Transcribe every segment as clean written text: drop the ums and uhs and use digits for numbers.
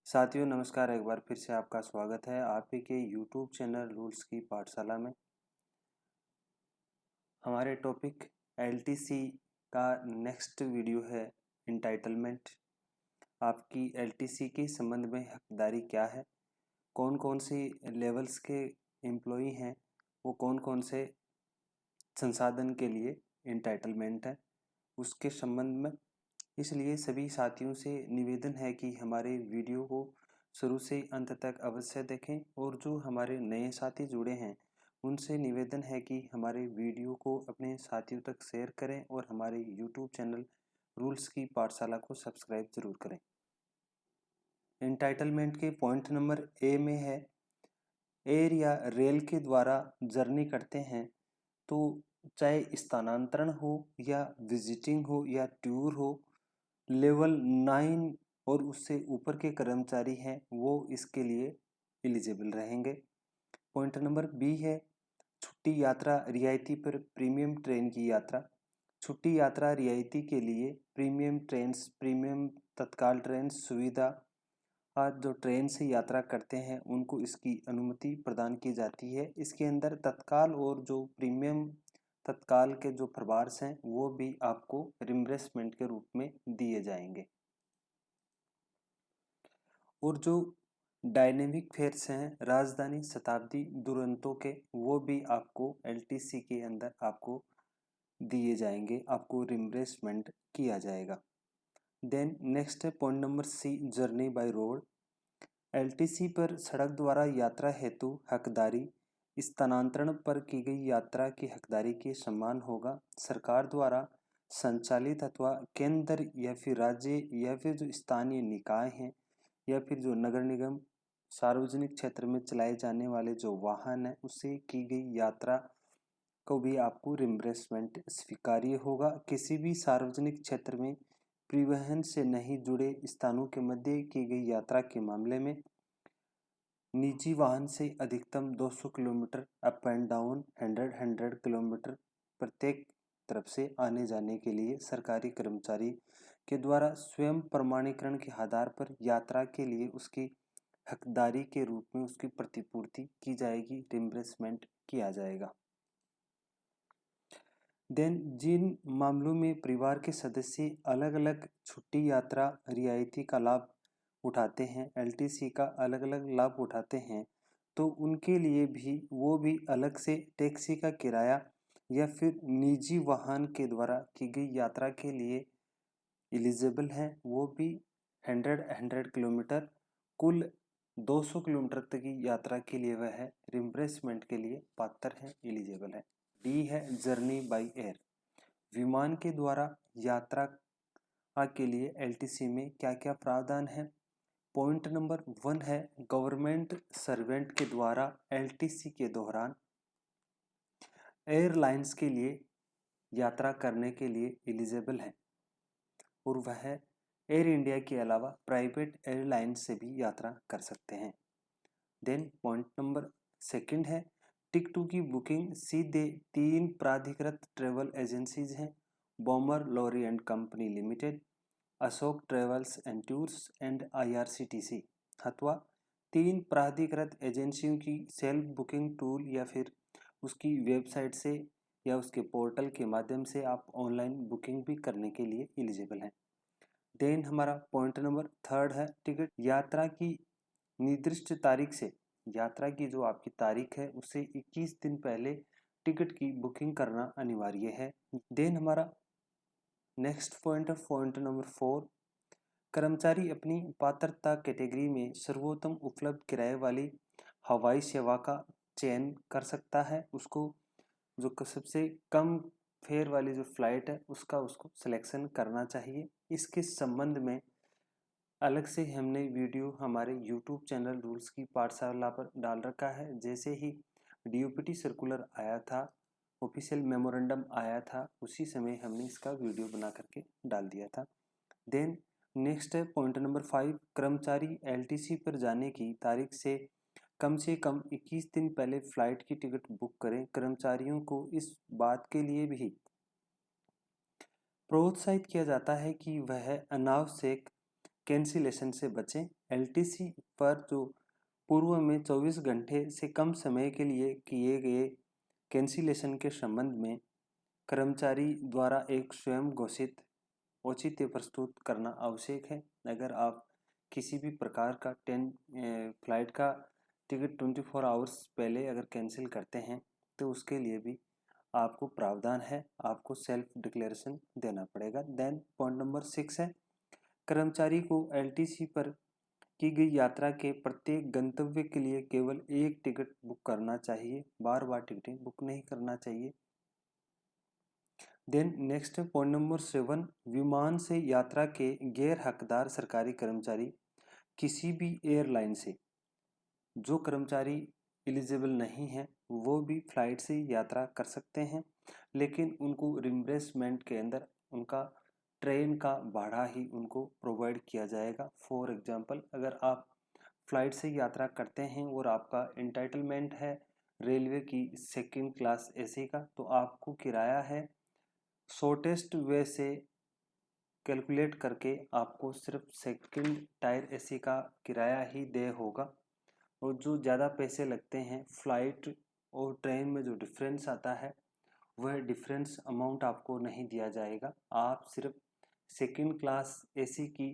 साथियों नमस्कार। एक बार फिर से आपका स्वागत है आप ही के YouTube चैनल रूल्स की पाठशाला में। हमारे टॉपिक LTC का नेक्स्ट वीडियो है एंटाइटलमेंट। आपकी LTC के संबंध में हकदारी क्या है, कौन कौन सी लेवल्स के एम्प्लॉई हैं, वो कौन कौन से संसाधन के लिए एंटाइटलमेंट है, उसके संबंध में। इसलिए सभी साथियों से निवेदन है कि हमारे वीडियो को शुरू से अंत तक अवश्य देखें, और जो हमारे नए साथी जुड़े हैं उनसे निवेदन है कि हमारे वीडियो को अपने साथियों तक शेयर करें और हमारे YouTube चैनल रूल्स की पाठशाला को सब्सक्राइब जरूर करें। एंटाइटलमेंट के पॉइंट नंबर ए में है, एयर या रेल के द्वारा जर्नी करते हैं तो चाहे स्थानांतरण हो या विजिटिंग हो या टूर हो, लेवल 9 और उससे ऊपर के कर्मचारी हैं वो इसके लिए एलिजिबल रहेंगे। पॉइंट नंबर बी है, छुट्टी यात्रा रियायती पर प्रीमियम ट्रेन की यात्रा। छुट्टी यात्रा रियायती के लिए प्रीमियम ट्रेन, प्रीमियम तत्काल ट्रेन सुविधा आज जो ट्रेन से यात्रा करते हैं उनको इसकी अनुमति प्रदान की जाती है। इसके अंदर तत्काल और जो प्रीमियम तत्काल के जो प्रवास हैं वो भी आपको रिम्बर्समेंट के रूप में दिए जाएंगे। और जो डायनेमिक फेयर्स हैं राजधानी शताब्दी दुरंतों के, वो भी आपको LTC के अंदर आपको दिए जाएंगे, आपको रिम्बर्समेंट किया जाएगा। देन नेक्स्ट है point number C, journey by road. LTC पर सड़क द्वारा यात्रा हेतु हकदारी स्थानांतरण पर की गई यात्रा की हकदारी के समान होगा। सरकार द्वारा संचालित अथवा केंद्र या फिर राज्य या फिर जो स्थानीय निकाय हैं या फिर जो नगर निगम सार्वजनिक क्षेत्र में चलाए जाने वाले जो वाहन हैं उससे की गई यात्रा को भी आपको रिम्बर्समेंट स्वीकार्य होगा। किसी भी सार्वजनिक क्षेत्र में परिवहन से नहीं जुड़े स्थानों के मध्य की गई यात्रा के मामले में निजी वाहन से अधिकतम 200 kilometre up and down 100 kilometre प्रत्येक तरफ से आने जाने के लिए सरकारी कर्मचारी के द्वारा स्वयं प्रमाणीकरण के आधार पर यात्रा के लिए उसकी हकदारी के रूप में उसकी प्रतिपूर्ति की जाएगी, रिम्बर्समेंट किया जाएगा। देन जिन मामलों में परिवार के सदस्य अलग अलग छुट्टी यात्रा रियायती का लाभ उठाते हैं, LTC का अलग अलग लाभ उठाते हैं, तो उनके लिए भी वो भी अलग से टैक्सी का किराया या फिर निजी वाहन के द्वारा की गई यात्रा के लिए एलिजिबल हैं। वो भी 100 किलोमीटर कुल 200 किलोमीटर तक की यात्रा के लिए वह रिम्बर्समेंट के लिए पात्र है, एलिजिबल है। डी है जर्नी बाय एयर। विमान के द्वारा यात्रा के लिए LTC में क्या क्या प्रावधान है। पॉइंट नंबर 1 है, गवर्नमेंट सर्वेंट के द्वारा LTC के दौरान एयरलाइंस के लिए यात्रा करने के लिए एलिजिबल है और वह एयर इंडिया के अलावा प्राइवेट एयरलाइन से भी यात्रा कर सकते हैं। देन पॉइंट नंबर 2 है, टिकटों की बुकिंग सीधे 3 प्राधिकृत ट्रेवल एजेंसीज हैं, Balmer Lawrie and company limited, Ashok travels and tours and IRCTC, अथवा 3 प्राधिकृत एजेंसियों की सेल्फ बुकिंग टूल या फिर उसकी वेबसाइट से या उसके पोर्टल के माध्यम से आप ऑनलाइन बुकिंग भी करने के लिए एलिजिबल हैं। देन हमारा पॉइंट नंबर 3 है, टिकट यात्रा की निर्दिष्ट तारीख से, यात्रा की जो आपकी तारीख है उससे 21 दिन पहले टिकट की बुकिंग करना अनिवार्य है। देन हमारा नेक्स्ट पॉइंट है पॉइंट नंबर 4, कर्मचारी अपनी पात्रता कैटेगरी में सर्वोत्तम उपलब्ध किराए वाली हवाई सेवा का चयन कर सकता है। उसको जो सबसे कम फेयर वाली जो फ्लाइट है उसका उसको सिलेक्शन करना चाहिए। इसके संबंध में अलग से हमने वीडियो हमारे YouTube चैनल रूल्स की पाठशाला पर डाल रखा है। जैसे ही DOPT सर्कुलर आया था, ऑफिशियल मेमोरेंडम आया था, उसी समय हमने इसका वीडियो बना करके डाल दिया था। देन नेक्स्ट है पॉइंट नंबर 5, कर्मचारी LTC पर जाने की तारीख से कम 21 दिन पहले फ्लाइट की टिकट बुक करें। कर्मचारियों को इस बात के लिए भी प्रोत्साहित किया जाता है कि वह अनावश्यक कैंसिलेशन से बचें। एलटीसी पर जो पूर्व में 24 घंटे से कम समय के लिए किए गए कैंसिलेशन के संबंध में कर्मचारी द्वारा एक स्वयं घोषित औचित्य प्रस्तुत करना आवश्यक है। अगर आप किसी भी प्रकार का फ्लाइट का टिकट 24 आवर्स पहले अगर कैंसिल करते हैं तो उसके लिए भी आपको प्रावधान है, आपको सेल्फ डिक्लेरेशन देना पड़ेगा। देन पॉइंट नंबर 6 है, कर्मचारी को एलटीसी पर की गई यात्रा के प्रत्येक गंतव्य के लिए केवल एक टिकट बुक करना चाहिए, बार बार टिकटें बुक नहीं करना चाहिए। देन नेक्स्ट पॉइंट नंबर 7, विमान से यात्रा के गैर हकदार सरकारी कर्मचारी किसी भी एयरलाइन से, जो कर्मचारी एलिजिबल नहीं है वो भी फ्लाइट से यात्रा कर सकते हैं, लेकिन उनको रिम्बर्समेंट के अंदर उनका ट्रेन का भाड़ा ही उनको प्रोवाइड किया जाएगा। फॉर एग्जांपल, अगर आप फ्लाइट से यात्रा करते हैं और आपका एंटाइटलमेंट है रेलवे की सेकंड क्लास एसी का, तो आपको किराया है शॉर्टेस्ट वे से कैलकुलेट करके आपको सिर्फ सेकंड टायर एसी का किराया ही दे होगा, और जो ज़्यादा पैसे लगते हैं फ्लाइट और ट्रेन में जो डिफरेंस आता है वह डिफरेंस अमाउंट आपको नहीं दिया जाएगा। आप सिर्फ सेकंड क्लास एसी की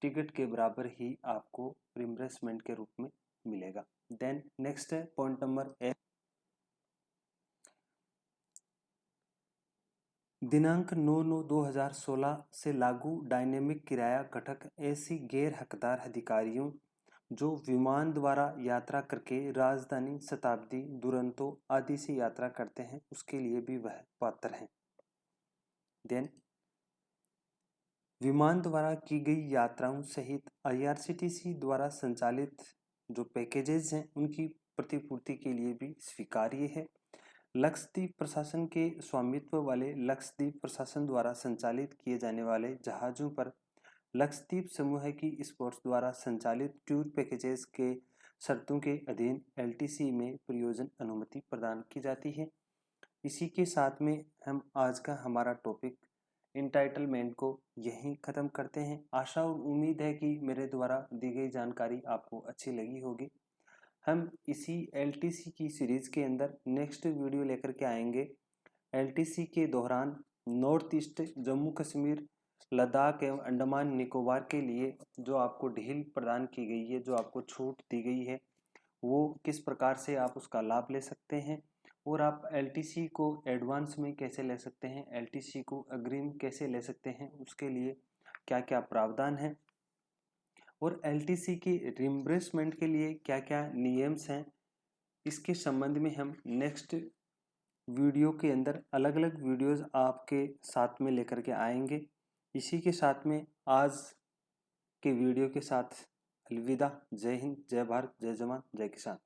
टिकट के बराबर ही आपको रिम्बर्समेंट के रूप में मिलेगा। देन नेक्स्ट है पॉइंट नंबर 8, दिनांक 9/9/2016 से लागू डायनेमिक किराया घटक ऐसी गैर हकदार अधिकारियों जो विमान द्वारा यात्रा करके राजधानी, शताब्दी, दुरंतो आदि से यात्रा करते हैं उसके लिए भी वह पात्र हैं। देन विमान द्वारा की गई यात्राओं सहित आईआरसीटीसी द्वारा संचालित जो पैकेजेस हैं उनकी प्रतिपूर्ति के लिए भी स्वीकार्य है। लक्षद्वीप प्रशासन के स्वामित्व वाले लक्षद्वीप प्रशासन द्वारा संचालित किए जाने वाले जहाज़ों पर लक्षद्वीप समूह की स्पोर्ट्स द्वारा संचालित टूर पैकेजेस के शर्तों के अधीन एलटीसी में प्रयोजन अनुमति प्रदान की जाती है। इसी के साथ में हम आज का हमारा टॉपिक इंटाइटलमेंट को यहीं ख़त्म करते हैं। आशा और उम्मीद है कि मेरे द्वारा दी गई जानकारी आपको अच्छी लगी होगी। हम इसी एलटीसी की सीरीज़ के अंदर नेक्स्ट वीडियो लेकर के आएंगे। एलटीसी के दौरान नॉर्थ ईस्ट, जम्मू कश्मीर, लद्दाख एवं अंडमान निकोबार के लिए जो आपको ढील प्रदान की गई है, जो आपको छूट दी गई है, वो किस प्रकार से आप उसका लाभ ले सकते हैं और आप एलटीसी को एडवांस में कैसे ले सकते हैं, एलटीसी को अग्रिम कैसे ले सकते हैं, उसके लिए क्या क्या प्रावधान है और एलटीसी की रिम्बर्समेंट के लिए क्या क्या नियम्स हैं, इसके संबंध में हम नेक्स्ट वीडियो के अंदर अलग अलग वीडियोस आपके साथ में लेकर के आएंगे। इसी के साथ में आज के वीडियो के साथ अलविदा। जय हिंद, जय भारत, जय जवान, जय किसान।